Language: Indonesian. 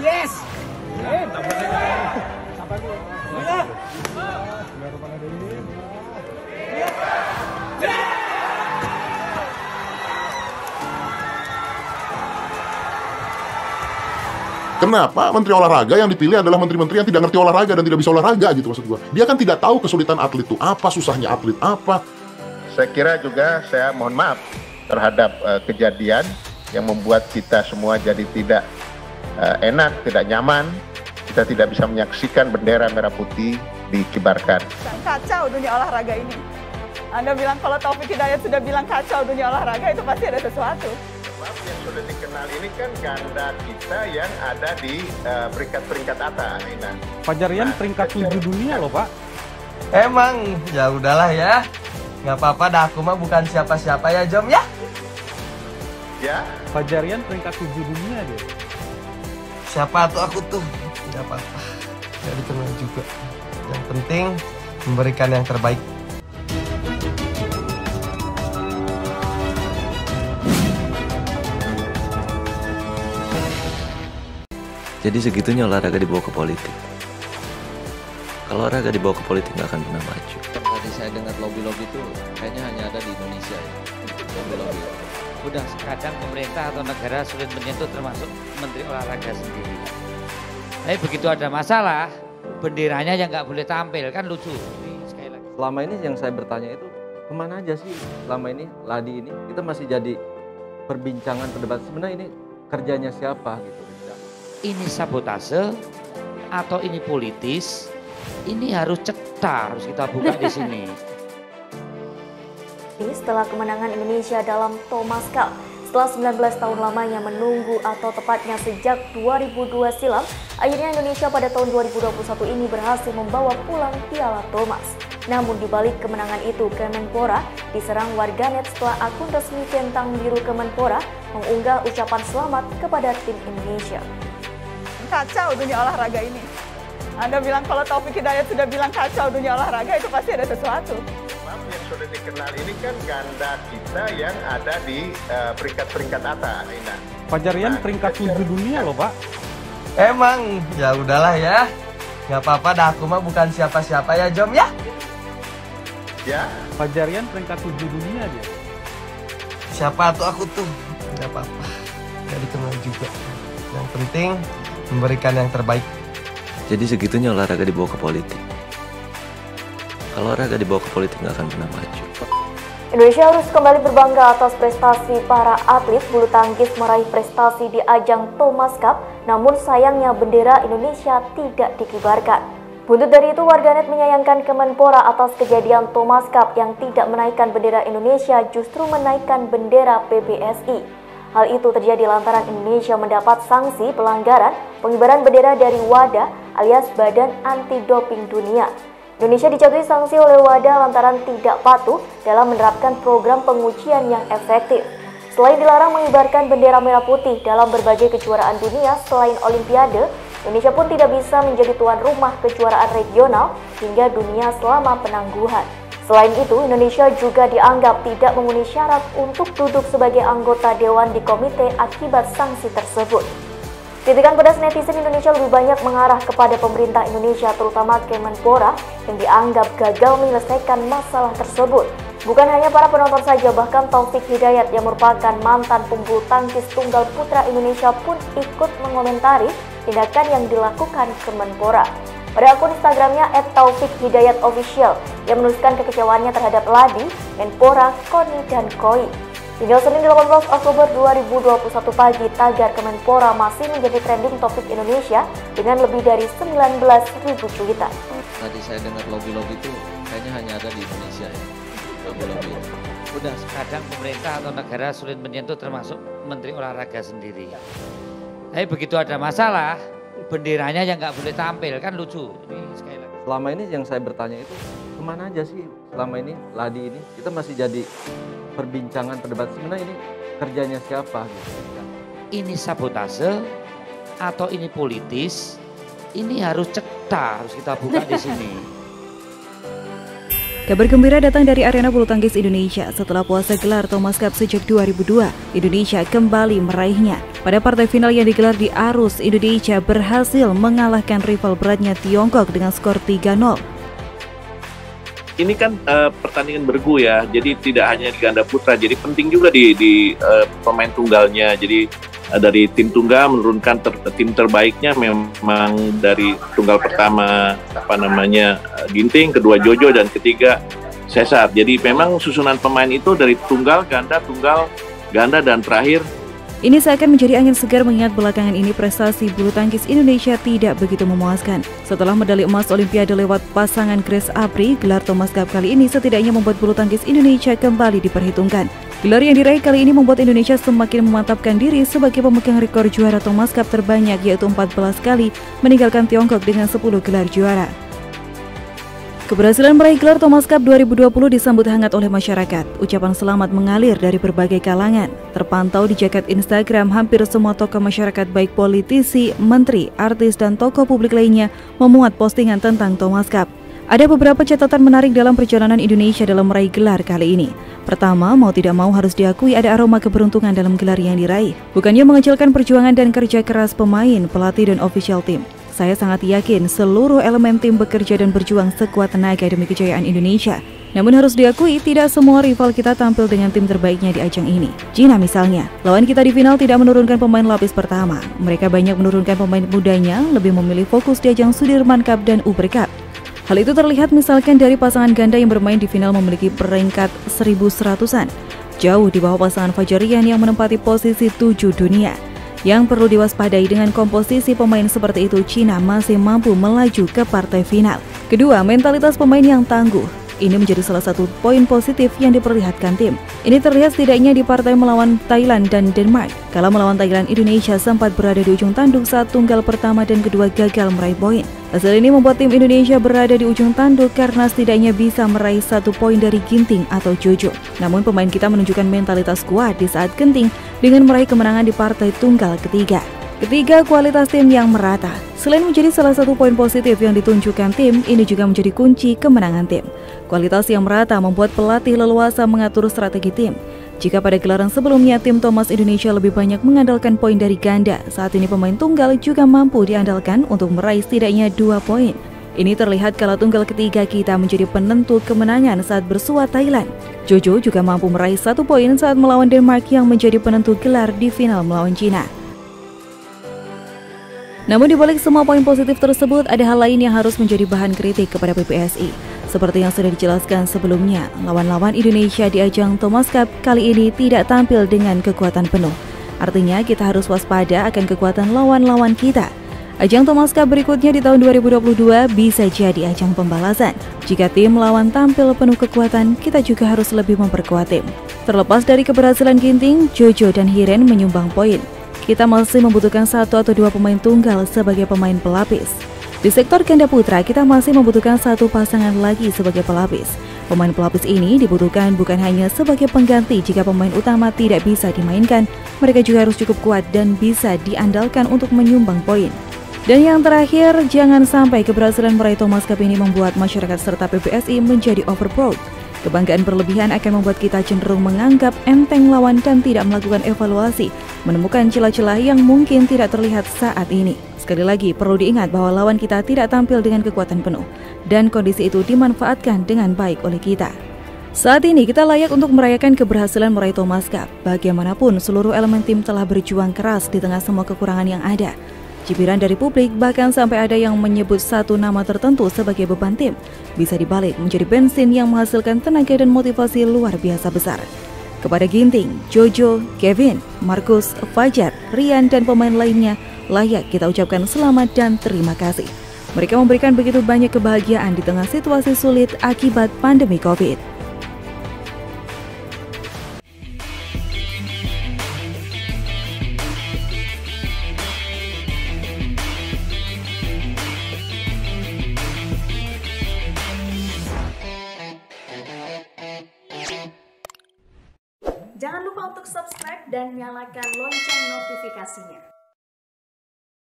Yes. Kenapa Menteri Olahraga yang dipilih adalah menteri-menteri yang tidak ngerti olahraga dan tidak bisa olahraga gitu maksud gua. Dia kan tidak tahu kesulitan atlet itu apa, susahnya atlet apa. Saya kira juga saya mohon maaf terhadap kejadian yang membuat kita semua jadi tidak enak, tidak nyaman. Kita tidak bisa menyaksikan bendera merah putih dikibarkan. Kacau dunia olahraga ini. Anda bilang kalau Taufik Hidayat sudah bilang kacau dunia olahraga, itu pasti ada sesuatu. Sebab yang sudah dikenal ini kan ganda kita yang ada di peringkat-peringkat atas. Fajarian peringkat 7 dunia loh Pak. Emang ya udahlah ya, nggak apa-apa dah, aku mah bukan siapa-siapa ya Jom ya. Ya. Fajarian peringkat 7 dunia dia. Siapa tuh aku tuh, nggak apa-apa, nggak dikenal juga. Yang penting memberikan yang terbaik. Jadi segitunya olahraga dibawa ke politik. Kalau olahraga dibawa ke politik nggak akan pernah maju. Tadi saya dengar lobby-lobby itu kayaknya hanya ada di Indonesia ya. Lobby-lobby. Udah kadang pemerintah atau negara sulit menyentuh termasuk Menteri Olahraga sendiri. Tapi begitu ada masalah, benderanya yang nggak boleh tampil, kan lucu. Sekali lagi. Selama ini yang saya bertanya itu, kemana aja sih selama ini Ladi ini? Kita masih jadi perbincangan, perdebatan. Sebenarnya ini kerjanya siapa gitu. Ini sabotase atau ini politis? Ini harus cetar, harus kita buka di sini. Setelah kemenangan Indonesia dalam Thomas Cup, setelah 19 tahun lamanya menunggu atau tepatnya sejak 2002 silam, akhirnya Indonesia pada tahun 2021 ini berhasil membawa pulang Piala Thomas. Namun di balik kemenangan itu, Kemenpora diserang warganet setelah akun resmi Centang Biru Kemenpora mengunggah ucapan selamat kepada tim Indonesia. Kacau dunia olahraga ini. Anda bilang kalau Taufik Hidayat sudah bilang kacau dunia olahraga, itu pasti ada sesuatu. Sebab yang sudah dikenal ini kan ganda kita yang ada di peringkat-peringkat atas. Fajarian peringkat 7 dunia loh Pak. Emang ya udahlah ya, nggak apa-apa dah, aku mah bukan siapa-siapa ya Jom ya. Ya. Fajarian peringkat 7 dunia dia. Siapa tuh aku tuh, nggak apa-apa, nggak dikenal juga. Yang penting memberikan yang terbaik. Jadi segitunya olahraga dibawa ke politik. Kalau olahraga dibawa ke politik nggak akan pernah maju. Indonesia harus kembali berbangga atas prestasi para atlet bulu tangkis meraih prestasi di ajang Thomas Cup, namun sayangnya bendera Indonesia tidak dikibarkan. Buntut dari itu, warganet menyayangkan Kemenpora atas kejadian Thomas Cup yang tidak menaikkan bendera Indonesia, justru menaikkan bendera PBSI. Hal itu terjadi lantaran Indonesia mendapat sanksi pelanggaran pengibaran bendera dari WADA alias Badan Anti Doping Dunia. Indonesia dijatuhi sanksi oleh WADA lantaran tidak patuh dalam menerapkan program pengujian yang efektif. Selain dilarang mengibarkan bendera merah putih dalam berbagai kejuaraan dunia selain Olimpiade, Indonesia pun tidak bisa menjadi tuan rumah kejuaraan regional hingga dunia selama penangguhan. Selain itu, Indonesia juga dianggap tidak memenuhi syarat untuk duduk sebagai anggota dewan di komite akibat sanksi tersebut. Kritikan pedas netizen Indonesia lebih banyak mengarah kepada pemerintah Indonesia, terutama Kemenpora, yang dianggap gagal menyelesaikan masalah tersebut. Bukan hanya para penonton saja, bahkan Taufik Hidayat yang merupakan mantan pembulu tangkis tunggal putra Indonesia pun ikut mengomentari tindakan yang dilakukan Kemenpora. Pada akun Instagramnya @taufikhidayatofficial, yang menuliskan kekecewaannya terhadap Ladi, Menpora, KONI, dan KOI. Hingga Senin 18 Oktober 2021 pagi, tagar Kemenpora masih menjadi trending topik Indonesia dengan lebih dari 19.000 cuitan. Tadi saya dengar lobby-lobby itu kayaknya hanya ada di Indonesia ya. Lobby-lobby. Udah kadang pemerintah atau negara sulit menyentuh termasuk Menteri Olahraga sendiri. Tapi begitu ada masalah, benderanya yang nggak boleh tampil, kan lucu. Ini sekali lagi. Selama ini yang saya bertanya itu, kemana aja sih selama ini Ladi ini? Kita masih jadi perbincangan, perdebatan. Sebenarnya ini kerjanya siapa gitu. Ini sabotase atau ini politis? Ini harus cetar, harus kita buka di sini. Kabar gembira datang dari arena bulu tangkis Indonesia. Setelah puasa gelar Thomas Cup sejak 2002, Indonesia kembali meraihnya. Pada partai final yang digelar di Arus, Indonesia berhasil mengalahkan rival beratnya Tiongkok dengan skor 3-0. Ini kan pertandingan bergu ya, jadi tidak hanya di ganda putra, jadi penting juga di pemain tunggalnya. Jadi dari tim tunggal menurunkan tim terbaiknya memang dari tunggal pertama Ginting, kedua Jojo, dan ketiga Cesar. Jadi memang susunan pemain itu dari tunggal, ganda, dan terakhir. Ini seakan menjadi angin segar mengingat belakangan ini prestasi bulu tangkis Indonesia tidak begitu memuaskan. Setelah medali emas Olimpiade lewat pasangan Grace Apri, gelar Thomas Cup kali ini setidaknya membuat bulu tangkis Indonesia kembali diperhitungkan. Gelar yang diraih kali ini membuat Indonesia semakin memantapkan diri sebagai pemegang rekor juara Thomas Cup terbanyak, yaitu 14 kali, meninggalkan Tiongkok dengan 10 gelar juara. Keberhasilan meraih gelar Thomas Cup 2020 disambut hangat oleh masyarakat. Ucapan selamat mengalir dari berbagai kalangan. Terpantau di jagat Instagram, hampir semua tokoh masyarakat baik politisi, menteri, artis, dan tokoh publik lainnya memuat postingan tentang Thomas Cup. Ada beberapa catatan menarik dalam perjalanan Indonesia dalam meraih gelar kali ini. Pertama, mau tidak mau harus diakui ada aroma keberuntungan dalam gelar yang diraih. Bukannya mengecilkan perjuangan dan kerja keras pemain, pelatih, dan official team. Saya sangat yakin seluruh elemen tim bekerja dan berjuang sekuat tenaga demi kejayaan Indonesia. Namun harus diakui, tidak semua rival kita tampil dengan tim terbaiknya di ajang ini. China misalnya, lawan kita di final tidak menurunkan pemain lapis pertama. Mereka banyak menurunkan pemain mudanya, lebih memilih fokus di ajang Sudirman Cup dan Uber Cup. Hal itu terlihat misalkan dari pasangan ganda yang bermain di final memiliki peringkat 1100-an. Jauh di bawah pasangan Fajarian yang menempati posisi 7 dunia. Yang perlu diwaspadai dengan komposisi pemain seperti itu, China masih mampu melaju ke partai final. Kedua, mentalitas pemain yang tangguh. Ini menjadi salah satu poin positif yang diperlihatkan tim. Ini terlihat setidaknya di partai melawan Thailand dan Denmark. Kala melawan Thailand, Indonesia sempat berada di ujung tanduk saat tunggal pertama dan kedua gagal meraih poin. Hasil ini membuat tim Indonesia berada di ujung tanduk karena setidaknya bisa meraih 1 poin dari Ginting atau Jojo. Namun pemain kita menunjukkan mentalitas kuat di saat genting dengan meraih kemenangan di partai tunggal ketiga. Ketiga, kualitas tim yang merata. Selain menjadi salah satu poin positif yang ditunjukkan tim, ini juga menjadi kunci kemenangan tim. Kualitas yang merata membuat pelatih leluasa mengatur strategi tim. Jika pada gelaran sebelumnya tim Thomas Indonesia lebih banyak mengandalkan poin dari ganda, saat ini pemain tunggal juga mampu diandalkan untuk meraih setidaknya 2 poin. Ini terlihat kala tunggal ketiga kita menjadi penentu kemenangan saat bersua Thailand. Jojo juga mampu meraih 1 poin saat melawan Denmark yang menjadi penentu gelar di final melawan China. Namun di balik semua poin positif tersebut, ada hal lain yang harus menjadi bahan kritik kepada PPSI. Seperti yang sudah dijelaskan sebelumnya, lawan-lawan Indonesia di ajang Thomas Cup kali ini tidak tampil dengan kekuatan penuh. Artinya kita harus waspada akan kekuatan lawan-lawan kita. Ajang Thomas Cup berikutnya di tahun 2022 bisa jadi ajang pembalasan. Jika tim lawan tampil penuh kekuatan, kita juga harus lebih memperkuat tim. Terlepas dari keberhasilan Ginting, Jojo, dan Hiren menyumbang poin, kita masih membutuhkan 1 atau 2 pemain tunggal sebagai pemain pelapis. Di sektor ganda putra, kita masih membutuhkan 1 pasangan lagi sebagai pelapis. Pemain pelapis ini dibutuhkan bukan hanya sebagai pengganti jika pemain utama tidak bisa dimainkan, mereka juga harus cukup kuat dan bisa diandalkan untuk menyumbang poin. Dan yang terakhir, jangan sampai keberhasilan meraih Thomas Cup ini membuat masyarakat serta PPSI menjadi overproud. Kebanggaan berlebihan akan membuat kita cenderung menganggap enteng lawan dan tidak melakukan evaluasi, menemukan celah-celah yang mungkin tidak terlihat saat ini. Sekali lagi, perlu diingat bahwa lawan kita tidak tampil dengan kekuatan penuh, dan kondisi itu dimanfaatkan dengan baik oleh kita. Saat ini kita layak untuk merayakan keberhasilan meraih Thomas Cup. Bagaimanapun, seluruh elemen tim telah berjuang keras di tengah semua kekurangan yang ada. Cibiran dari publik, bahkan sampai ada yang menyebut satu nama tertentu sebagai beban tim, bisa dibalik menjadi bensin yang menghasilkan tenaga dan motivasi luar biasa besar. Kepada Ginting, Jojo, Kevin, Marcus, Fajar, Rian, dan pemain lainnya, layak kita ucapkan selamat dan terima kasih. Mereka memberikan begitu banyak kebahagiaan di tengah situasi sulit akibat pandemi COVID. Jangan lupa untuk subscribe dan nyalakan lonceng notifikasinya.